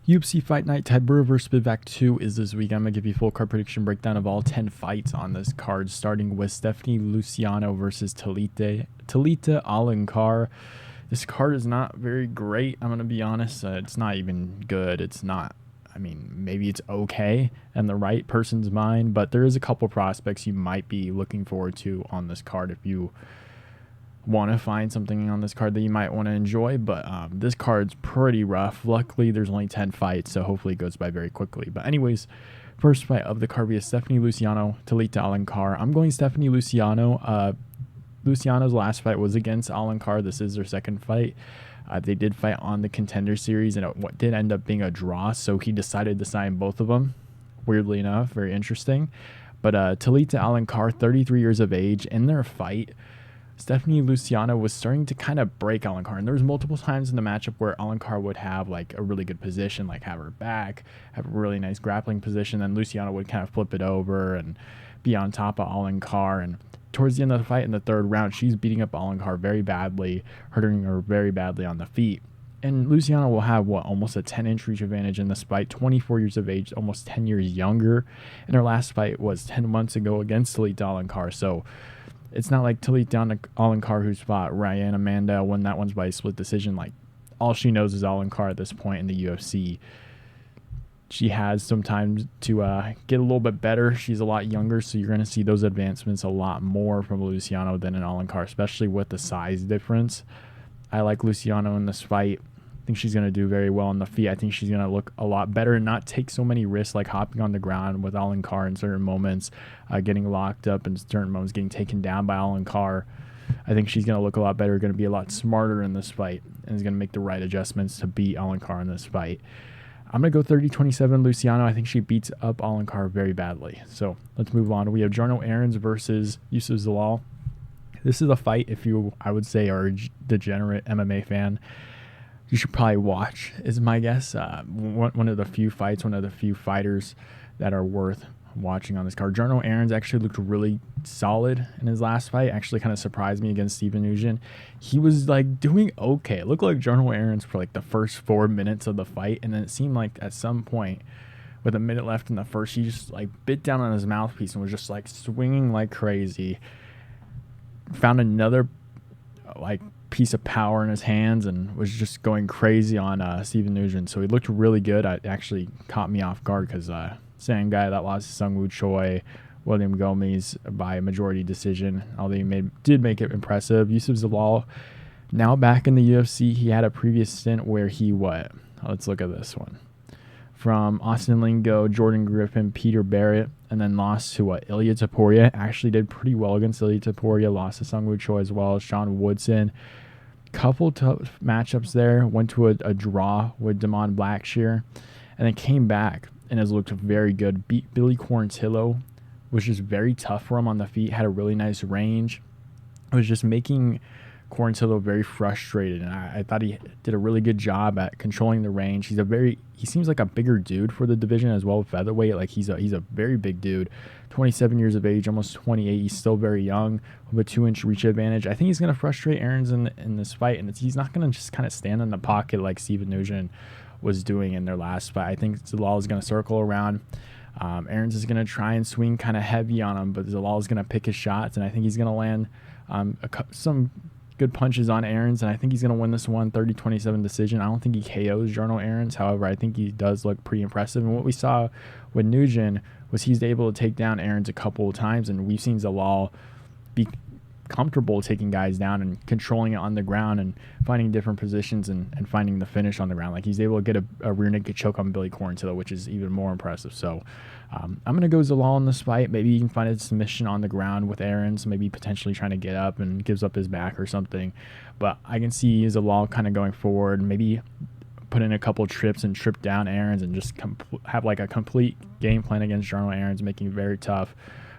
UFC Fight Night Tybura vs. Spivac 2 is this week. I'm going to give you a full card prediction breakdown of all 10 fights on this card, starting with Stephanie Luciano versus Talita Alencar. This card is not very great, I'm going to be honest. It's not even good. It's not, I mean, maybe it's okay in the right person's mind, but there is a couple prospects you might be looking forward to on this card if you want to find something on this card that you might want to enjoy. But this card's pretty rough. Luckily, there's only 10 fights, so hopefully it goes by very quickly. But anyways, first fight of the card is Stephanie Luciano, Talita Alencar. I'm going Stephanie Luciano. Luciano's last fight was against Alencar. This is their second fight. They did fight on the Contender Series, and it did end up being a draw, so he decided to sign both of them. Weirdly enough, very interesting. But Talita Alencar, 33 years of age, in their fight, Stephanie Luciano was starting to kind of break Alencar, and there was multiple times in the matchup where Alencar would have like a really good position, like have her back, have a really nice grappling position, and Luciano would kind of flip it over and be on top of Alencar. And towards the end of the fight in the third round, she's beating up Alencar very badly, hurting her very badly on the feet. And Luciano will have, almost a 10-inch reach advantage in this fight, 24 years of age, almost 10 years younger. And her last fight was 10 months ago against Talita Alencar, so it's not like Talita Alencar, who fought Ryan Amanda, won that one's by a split decision. Like, all she knows is Alencar at this point in the UFC. She has some time to get a little bit better. She's a lot younger, so you're going to see those advancements a lot more from Luciano than in Alencar, especially with the size difference. I like Luciano in this fight. I think she's going to do very well on the feet. I think she's going to look a lot better and not take so many risks, like hopping on the ground with Alencar in certain moments, getting locked up in certain moments, getting taken down by Alencar. I think she's going to look a lot better, going to be a lot smarter in this fight, and is going to make the right adjustments to beat Alencar in this fight. I'm going to go 30-27 Luciano. I think she beats up Alencar very badly. So let's move on. We have Jarno Errens versus Youssef Zalal. This is a fight, if you, I would say, are a degenerate MMA fan, you should probably watch, is my guess. One of the few fights, one of the few fighters that are worth watching on this card. Jarno Errens actually looked really solid in his last fight. Actually kind of surprised me against Steven Nugent. He was like doing okay. It looked like Jarno Errens for like the first 4 minutes of the fight, and then it seemed like at some point with a minute left in the first, he just like bit down on his mouthpiece and was just like swinging like crazy. Found another like piece of power in his hands and was just going crazy on Steven Nugent. So he looked really good. It actually caught me off guard because same guy that lost to Sung Woo Choi, William Gomez by a majority decision, although he did make it impressive. Youssef Zalal, now back in the UFC. He had a previous stint where he let's look at this one. From Austin Lingo, Jordan Griffin, Peter Barrett, and then lost to Ilya Taporia. Actually did pretty well against Ilya Taporia. Lost to Sung Woo Choi as well as Sean Woodson. Couple tough matchups there. Went to a draw with Damon Blackshear, and then came back and has looked very good. Beat Billy Quarantillo, which is very tough for him on the feet. Had a really nice range. It was just making Quarantillo very frustrated, and I thought he did a really good job at controlling the range. He seems like a bigger dude for the division as well, featherweight. Like he's a very big dude, 27 years of age, almost 28. He's still very young with a 2-inch reach advantage. I think he's going to frustrate Errens in this fight, and he's not going to just kind of stand in the pocket like Steven Nugent was doing in their last fight. I think Zalal is going to circle around. Errens is going to try and swing kind of heavy on him, but Zalal is going to pick his shots, and I think he's going to land some good punches on Errens, and I think he's going to win this one 30-27 decision. I don't think he KOs Jarno Errens. However, I think he does look pretty impressive. And what we saw with Nugent was he's able to take down Errens a couple of times, and we've seen Zalal be comfortable taking guys down and controlling it on the ground and finding different positions and finding the finish on the ground. Like he's able to get a rear naked choke on Billy Quarantillo, which is even more impressive. So I'm going to go Zalal in this fight. Maybe you can find a submission on the ground with Errens, maybe potentially trying to get up and gives up his back or something. But I can see Zalal kind of going forward, maybe put in a couple trips and trip down Errens and just have like a complete game plan against Jarno Errens, making it very tough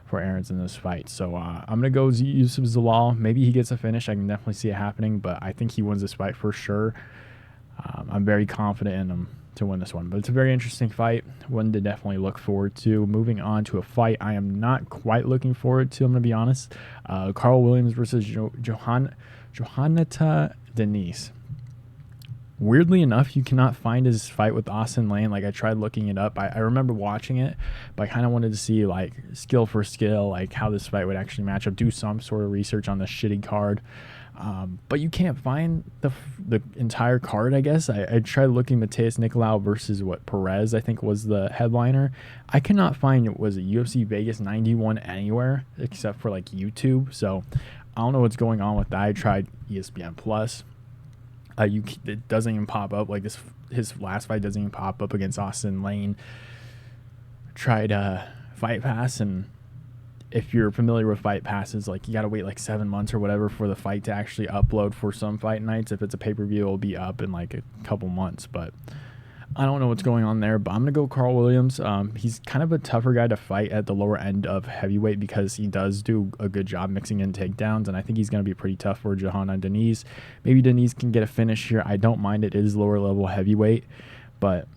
for Errens in this fight. So I'm going to go Youssef Zalal. Maybe he gets a finish. I can definitely see it happening, but I think he wins this fight for sure. I'm very confident in him to win this one. But it's a very interesting fight, one to definitely look forward to. Moving on to a fight I am not quite looking forward to, I'm going to be honest. Karl Williams versus Jhonota Diniz. Weirdly enough, you cannot find his fight with Austin Lane. Like, I tried looking it up. I remember watching it, but I kind of wanted to see, like, skill for skill, like, how this fight would actually match up, do some sort of research on the shitty card. But you can't find the entire card, I guess. I tried looking Mateus Nikolay versus Perez, I think was the headliner. I cannot find, was it UFC Vegas 91 anywhere except for, like, YouTube. So I don't know what's going on with that. I tried ESPN Plus. It doesn't even pop up. Like, his last fight doesn't even pop up against Austin Lane. Tried Fight Pass, and if you're familiar with Fight Passes, like, you gotta wait like 7 months or whatever for the fight to actually upload for some fight nights. If it's a pay-per-view, it'll be up in like a couple months, but I don't know what's going on there. But I'm gonna go Karl Williams. He's kind of a tougher guy to fight at the lower end of heavyweight because he does do a good job mixing in takedowns, and I think he's gonna be pretty tough for Jhonota and Diniz. Maybe Diniz can get a finish here. I don't mind it. It is lower level heavyweight, but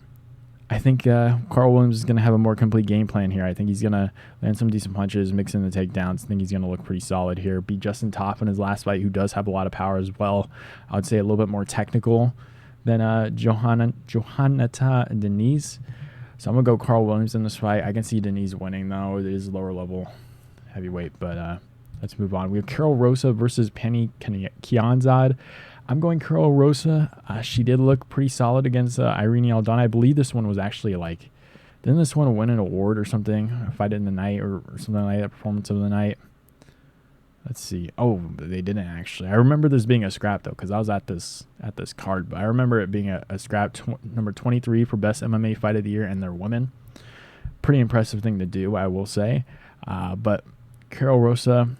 I think Karl Williams is going to have a more complete game plan here. I think he's going to land some decent punches, mix in the takedowns. I think he's going to look pretty solid here. Beat Justin Toff in his last fight, who does have a lot of power as well. I would say a little bit more technical than Jhonota and Diniz. So I'm going to go Karl Williams in this fight. I can see Diniz winning, though. It is lower level heavyweight, but let's move on. We have Rosa versus Pannie Kianzad. I'm going Karol Rosa. She did look pretty solid against Irene Aldana. I believe this one was actually like, didn't this one win an award or something? Fight in the night or something like that, performance of the night. Let's see. Oh, they didn't actually. I remember this being a scrap though, because I was at this card. But I remember it being a scrap number 23 for best MMA fight of the year, and they're women. Pretty impressive thing to do, I will say. But Karol Rosa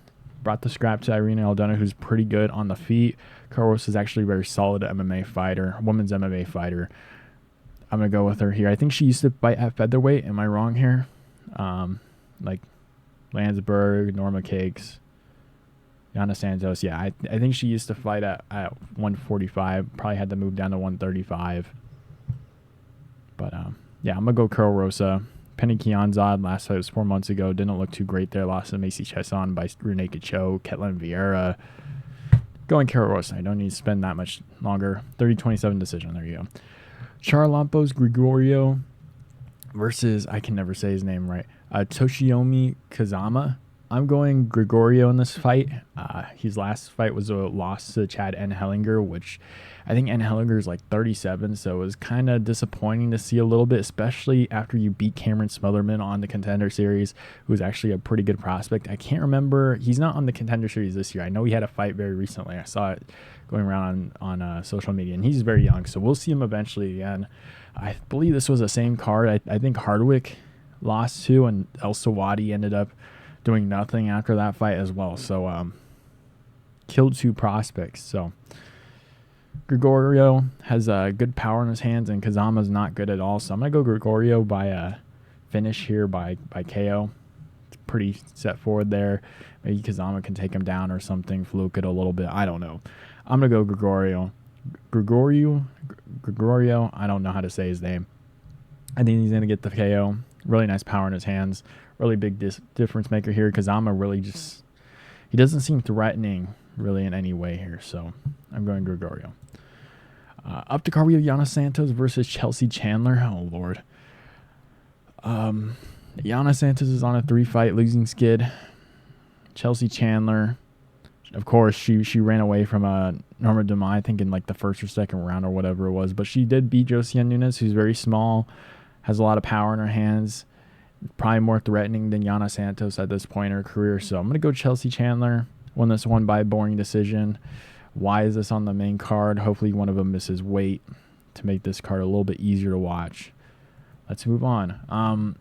brought the scrap to Irene Aldana, who's pretty good on the feet. Karol Rosa is actually a very solid MMA fighter, women's MMA fighter. I'm going to go with her here. I think she used to fight at featherweight. Am I wrong here? Like Landsberg, Norma Cakes, Yana Santos. Yeah, I think she used to fight at 145. Probably had to move down to 135. But, yeah, I'm going to go Karol Rosa. Pannie Kianzad, last fight was 4 months ago. Didn't look too great there. Lost to Macy Chesson by Renee Cacho, Ketlin Vieira. Going Karol Rosa. I don't need to spend that much longer. 30-27 decision. There you go. Charalampos Grigoriou versus, I can never say his name right, Toshiomi Kazama. I'm going Grigoriou in this fight. His last fight was a loss to Chad N. Hellinger, which I think N. Hellinger is like 37, so it was kind of disappointing to see a little bit, especially after you beat Cameron Smotherman on the Contender Series, who's actually a pretty good prospect. I can't remember. He's not on the Contender Series this year. I know he had a fight very recently. I saw it going around on social media, and he's very young, so we'll see him eventually again. I believe this was the same card. I think Hardwick lost to, and El Sawadi ended up doing nothing after that fight as well. So killed two prospects. So Grigoriou has good power in his hands, and Kazama's not good at all. So I'm going to go Grigoriou by a finish here by KO. It's pretty set forward there. Maybe Kazama can take him down or something, fluke it a little bit. I don't know. I'm going to go Grigoriou. Grigoriou, I don't know how to say his name. I think he's going to get the KO. Really nice power in his hands. Really big difference maker here. Kazama really just, he doesn't seem threatening really in any way here. So I'm going Grigoriou. Up to card, we have Yana Santos versus Chelsea Chandler. Oh, Lord. Yana Santos is on a 3-fight losing skid. Chelsea Chandler, of course, she ran away from Norma Dumais, I think in like the first or second round or whatever it was. But she did beat Josiane Nunes, who's very small, has a lot of power in her hands. Probably more threatening than Yana Santos at this point in her career. So I'm going to go Chelsea Chandler. Won this one by boring decision. Why is this on the main card? Hopefully one of them misses weight to make this card a little bit easier to watch. Let's move on.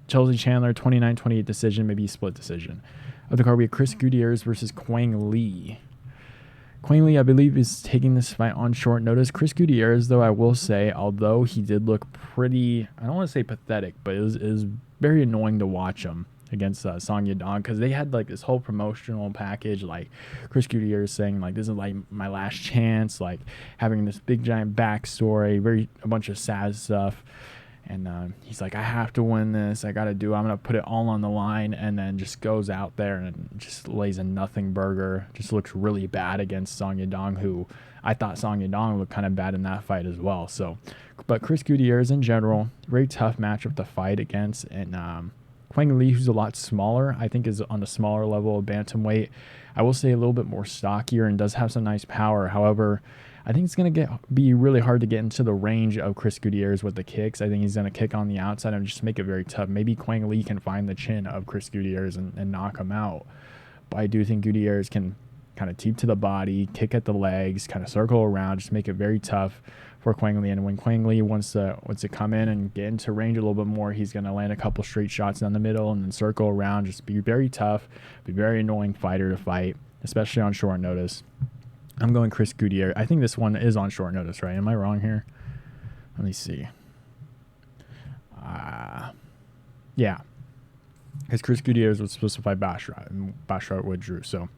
Chelsea Chandler, 29-28 decision, maybe split decision. Of the card, we have Chris Gutierrez versus Quang Lee. Quang Lee, I believe, is taking this fight on short notice. Chris Gutierrez, though, I will say, although he did look pretty, I don't want to say pathetic, but it was very annoying to watch him against Song Yadong, because they had like this whole promotional package, like Chris Gutierrez saying like, this is like my last chance, like having this big giant backstory, a bunch of sad stuff. And he's like, I have to win this. I'm going to put it all on the line. And then just goes out there and just lays a nothing burger. Just looks really bad against Song Yadong, who I thought Song Yadong looked kind of bad in that fight as well. So, but Chris Gutierrez in general, very tough matchup to fight against. And Quang Lee, who's a lot smaller, I think is on the smaller level of bantamweight. I will say a little bit more stockier and does have some nice power. However, I think it's going to be really hard to get into the range of Chris Gutierrez with the kicks. I think he's going to kick on the outside and just make it very tough. Maybe Quang Lee can find the chin of Chris Gutierrez and knock him out. But I do think Gutierrez can kind of teep to the body, kick at the legs, kind of circle around, just make it very tough for Quang Lee. And when Quang Lee wants to come in and get into range a little bit more, he's going to land a couple straight shots down the middle and then circle around, just be very tough, be very annoying fighter to fight, especially on short notice. I'm going Chris Gutierrez. I think this one is on short notice, right? Am I wrong here? Let me see. Yeah. Because Chris Gutierrez was supposed to fight Basharat, and Basharat withdrew. So,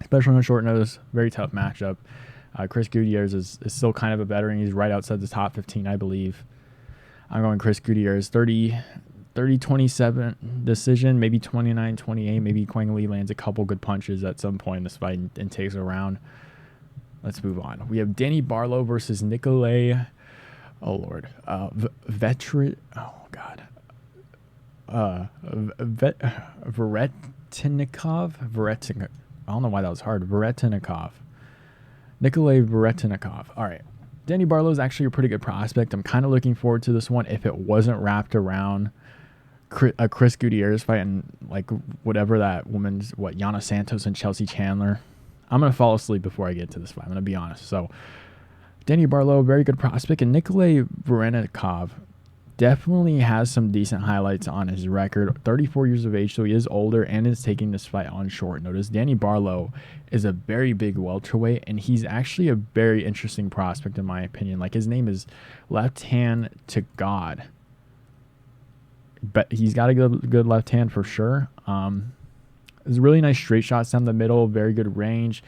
especially on short notice, very tough matchup. Chris Gutierrez is still kind of a veteran. He's right outside the top 15, I believe. I'm going Chris Gutierrez, 30-27 decision, maybe 29-28. Maybe Quang Lee lands a couple good punches at some point in this fight and takes a round. Let's move on. We have Danny Barlow versus Nikolay. Oh, Lord. Veretennikov. I don't know why that was hard. Veretennikov. Nikolay Veretennikov. All right. Danny Barlow is actually a pretty good prospect. I'm kind of looking forward to this one if it wasn't wrapped around a Chris Gutierrez fight and like whatever that woman's, Yana Santos and Chelsea Chandler. I'm going to fall asleep before I get to this fight. I'm going to be honest. So, Danny Barlow, very good prospect. And Nikolay Veretennikov definitely has some decent highlights on his record. 34 years of age, so he is older and is taking this fight on short notice. Danny Barlow is a very big welterweight, and he's actually a very interesting prospect in my opinion. Like, his name is Left Hand to God. But he's got a good left hand for sure. There's really nice straight shots down the middle, very good range.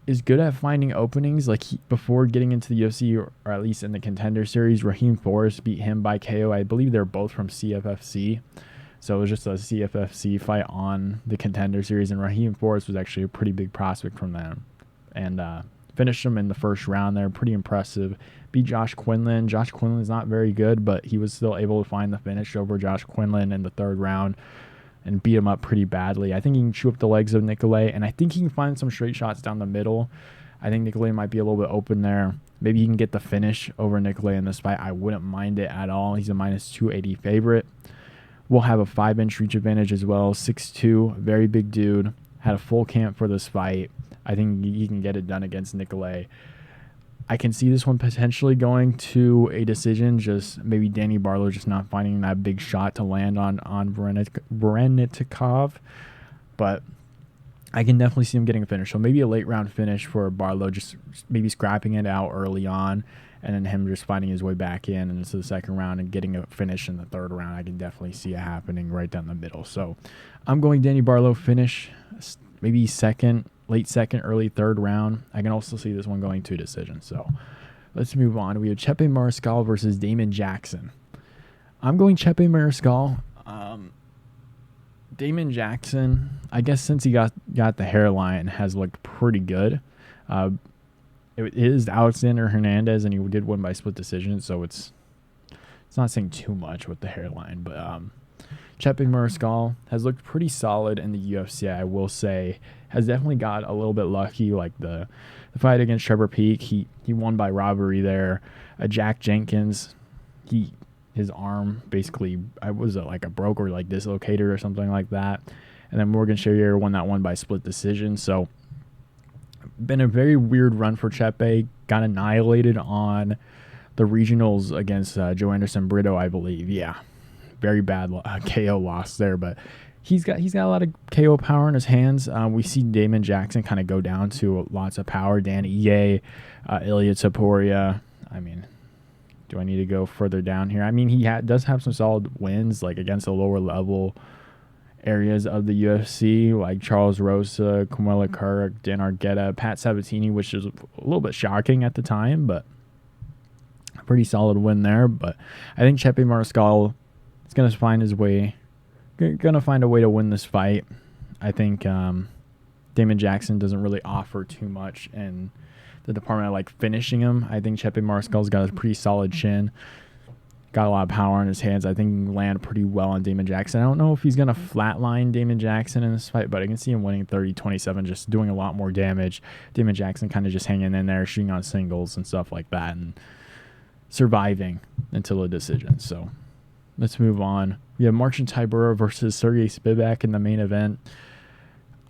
Is good at finding openings. Like before getting into the UFC, or at least in the Contender Series, Raheem Forrest beat him by KO. I believe they're both from CFFC. So it was just a CFFC fight on the Contender Series, and Raheem Forrest was actually a pretty big prospect from them. And finished him in the first round there. Pretty impressive. Beat Josh Quinlan. Josh Quinlan's not very good, but he was still able to find the finish over Josh Quinlan in the third round and beat him up pretty badly. I think he can chew up the legs of Nikolay, and I think he can find some straight shots down the middle. I think Nikolay might be a little bit open there. Maybe he can get the finish over Nikolay in this fight. I wouldn't mind it at all. He's a minus 280 favorite. We'll have a 5-inch reach advantage as well. 6'2", very big dude. Had a full camp for this fight. I think he can get it done against Nikolay. I can see this one potentially going to a decision, just maybe Danny Barlow just not finding that big shot to land on Veretennikov. But I can definitely see him getting a finish. So maybe a late round finish for Barlow, just maybe scrapping it out early on, and then him just finding his way back in into the second round and getting a finish in the third round. I can definitely see it happening right down the middle. So I'm going Danny Barlow finish, maybe late second, early third round. I can also see this one going to a decision. So let's move on. We have Chepe Mariscal versus Damon Jackson. I'm going Chepe Mariscal. Damon Jackson, I guess since he got the hairline, has looked pretty good. It is Alexander Hernandez, and he did win by split decision, so it's not saying too much with the hairline. But Chepe Mariscal has looked pretty solid in the UFC, I will say. Has definitely got a little bit lucky, like the fight against Trevor Peek. He won by robbery there. Jack Jenkins, his arm basically, like a broke or like dislocated or something like that. And then Morgan Charrier won that one by split decision. So been a very weird run for Chepe. Got annihilated on the regionals against Joe Anderson Brito, I believe. Yeah, very bad KO loss there, but he's got a lot of KO power in his hands. We see Damon Jackson kind of go down to lots of power. Dan Ige, Ilya Taporia. I mean, do I need to go further down here? I mean, he does have some solid wins, like against the lower level areas of the UFC, like Charles Rosa, Kamala Kirk, Dan Argueta, Pat Sabatini, which is a little bit shocking at the time, but Pretty solid win there, but I think Chepe Mariscal is going to find his way, going to find a way to win this fight. I think Damon Jackson doesn't really offer too much in the department of like finishing him. I think Chepe Mariscal's got a pretty solid chin, got a lot of power in his hands. I think he can land pretty well on Damon Jackson. I don't know if he's going to flatline Damon Jackson in this fight, but I can see him winning 30-27, just doing a lot more damage. Damon Jackson kind of just hanging in there, shooting on singles and stuff like that, and surviving until a decision. So let's move on. We have Marcin Tybura versus Sergey Spivac in the main event.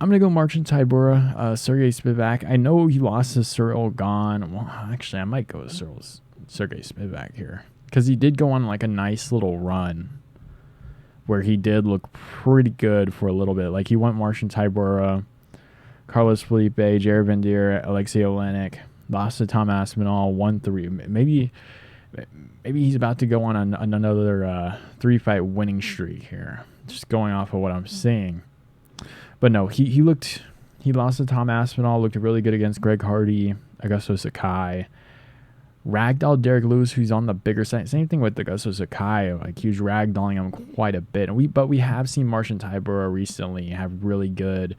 I'm going to go Marcin Tybura. Sergey Spivac, I know he lost to Cyril Gahn. Well, actually, I might go with Sergey Spivac here, because he did go on like a nice little run where he did look pretty good for a little bit. Like he went Marcin Tybura, Carlos Felipe, Jared Vandeer, Alexei Olenek, lost to Tom Aspinall, 1-3. Maybe he's about to go on another 3-fight winning streak here, just going off of what I'm seeing. But no, he lost to Tom Aspinall, looked really good against Greg Hardy, Augusto Sakai. Ragdoll Derek Lewis, who's on the bigger side. Same thing with Augusto Sakai. Like he was ragdolling him quite a bit. But we have seen Marcin Tybura recently have really good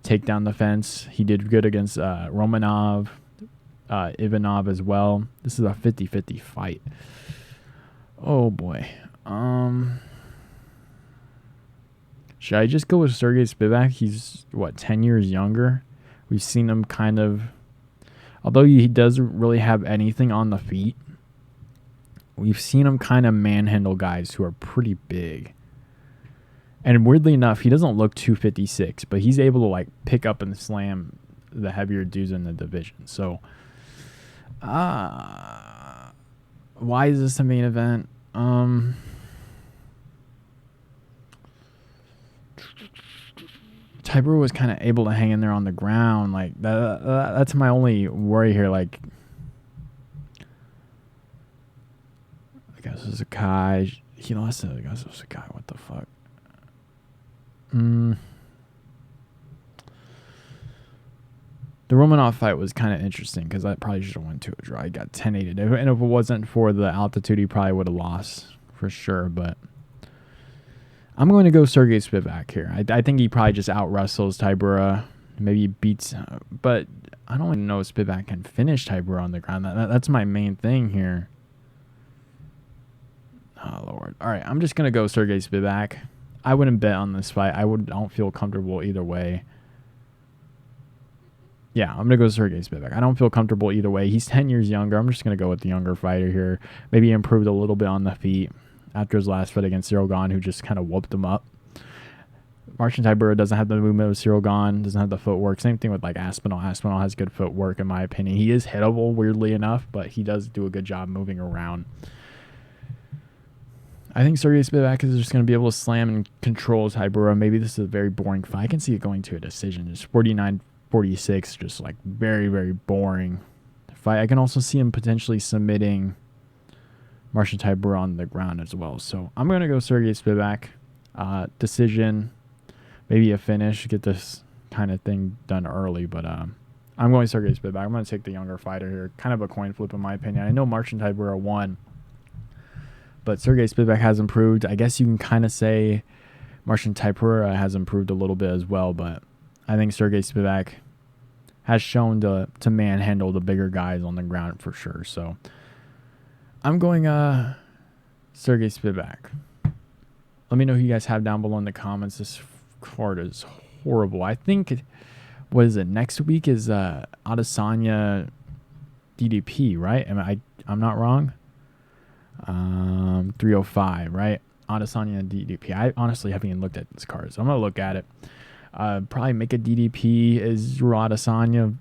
takedown defense. He did good against Romanov, Ivanov as well. This is a 50-50 fight. Oh boy. Should I just go with Sergey Spivac? He's, 10 years younger? We've seen him kind of, although he doesn't really have anything on the feet, we've seen him kind of manhandle guys who are pretty big. And weirdly enough, he doesn't look 256, but he's able to like pick up and slam the heavier dudes in the division. So, why is this a main event? Tybura was kind of able to hang in there on the ground. Like that's my only worry here. Like, I guess it was a Kai. He lost to, I guess it was a guy. What the fuck? The Romanov fight was kind of interesting because that probably should have went to a draw. He got 10-8. And if it wasn't for the altitude, he probably would have lost for sure. But I'm going to go Sergey Spivac here. I think he probably just out-wrestles Tybura. Maybe he beats... but I don't even know if Spivac can finish Tybura on the ground. That's my main thing here. Oh, Lord. All right, I'm just going to go Sergey Spivac. I wouldn't bet on this fight. I don't feel comfortable either way. Yeah, I'm going to go Sergey Spivac. I don't feel comfortable either way. He's 10 years younger. I'm just going to go with the younger fighter here. Maybe improved a little bit on the feet after his last fight against Cyril Gahn, who just kind of whooped him up. Marcin Tybura doesn't have the movement of Cyril Gahn, doesn't have the footwork. Same thing with like Aspinall. Aspinall has good footwork, in my opinion. He is hittable, weirdly enough, but he does do a good job moving around. I think Sergey Spivac is just going to be able to slam and control Tybura. Maybe this is a very boring fight. I can see it going to a decision. Just 49-46, just like very, very boring fight. I can also see him potentially submitting Marcin Tybura on the ground as well. So I'm going to go Sergey Spivac. Decision, maybe a finish, get this kind of thing done early. But I'm going Sergey Spivac. I'm going to take the younger fighter here. Kind of a coin flip in my opinion. I know Marcin Tybura won, but Sergey Spivac has improved. I guess you can kind of say Marcin Tybura has improved a little bit as well, but I think Sergey Spivac has shown to manhandle the bigger guys on the ground for sure. So I'm going Sergey Spivac. Let me know who you guys have down below in the comments. This card is horrible. I think, what is it, next week is Adesanya DDP, right? I'm not wrong? 305, right? Adesanya DDP. I honestly haven't even looked at this card, so I'm going to look at it. Probably make a DDP is Adesanya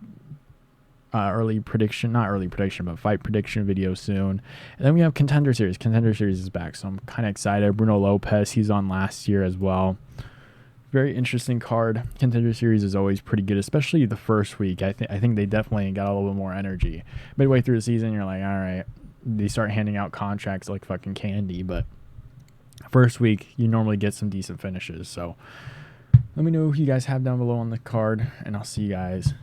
early prediction, not early prediction, but fight prediction video soon. And then we have Contender Series. Contender Series is back, so I'm kind of excited. Bruno Lopez, he's on last year as well. Very interesting card. Contender Series is always pretty good, especially the first week. I think they definitely got a little bit more energy. Midway through the season, you're like, all right, they start handing out contracts like fucking candy, but first week, you normally get some decent finishes. So let me know who you guys have down below on the card, and I'll see you guys